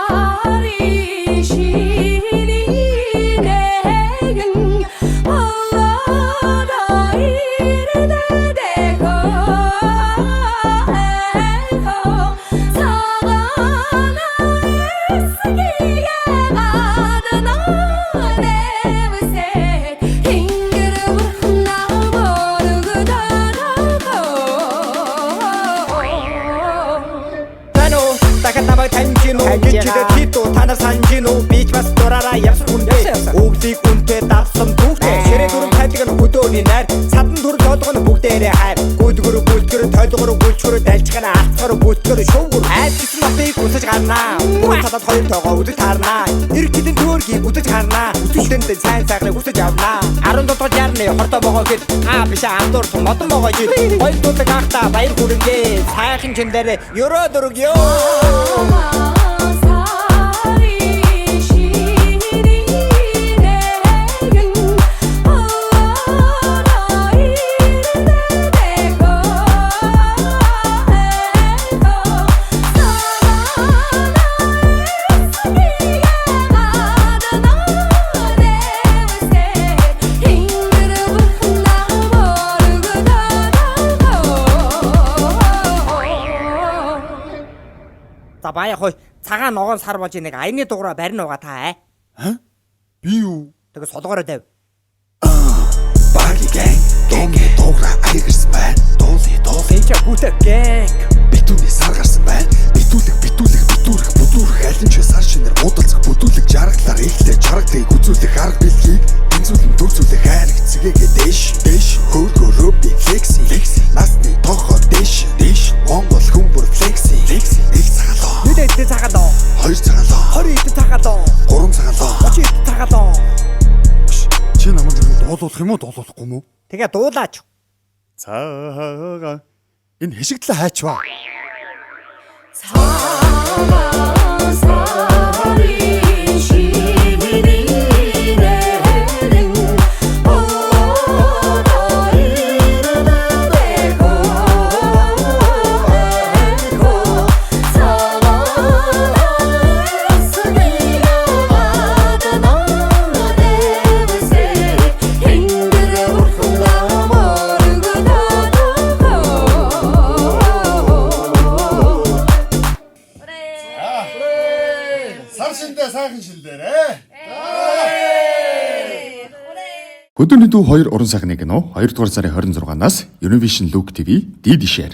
사마살이 시리내겐 올라라 이르되고 사가나의 쓰기에 가드나 내무새 흰그릇 나 모르고 달아고 Дахиад таньжин уу гэжидэ тито танаар санжин уу бич бас дураараа явсан хүнтэй өвлийг үнтэй давсан түүхтэй ширээ дөрөв тайлг нь хөдөөний найр садан түр толгой нь бүгдээрээ хайр гүйдгөр толгор гүлчгөр дайлчгана алцгар бүтгэр шуугүр айд гэсэн апыг үсэж гарнаа бүгд цадад хоёр тоогоо үдэж таарнаа эргэдэн төөргийг үдэж харнаа үтэлтэнд сайн сайхныг үсэж авнаа 17 60-ны хордоо могоо хэд биш андуур модон могоо хэд хоёр дуудаг ахта баяр хүрэнгээ сайхан чин дээр ёроо дөрөг ёо 사마살이 시리내겐 올라라 이르되고 За бая хой цагаан ногоон сар болж нэг аяны дугаараа барина угаа та аа. Би юу? Тэгээ солгоороо давь. Party gang, донги дуурай аягэрсэн байна. Дуулын Эча бүтэ гэнг. битүүний сар гарсан байна. Бүтүүрэх алин ч сар шинээр муудалцах бүтүүлэг жаргалаар ихтэй чаргатыг үзүүлэх арга билгийг тэнцүүлэн төвцүүлэх хайрыг цэгээгээ дэш хөөргөөрөө би флекси насны тохоо дэш Монгол хүмүүр флекси их цагаалаа Нүдэ цагаалаа. 2 цагаалаа 20 цагаалаа. 3 цагаалаа 30 цагаалаа. чи намайг дуулуулах юм уу дуулуулахгүй юм уу? Тэгээ дуулаач. Цагаан энэ хишигтлээ хайчваа. 사마살이 시리내겐 올라라 이르되고 사가나의 쓰기에 가드나 내무새 흰그릇 나 모르고 달아고 Саршиндээ сайхан шилдээрээ. Өдөрний дүү 2 уран сайхны кино 2 дугаар сарын 26-наас Univision Look TV дээд ишээр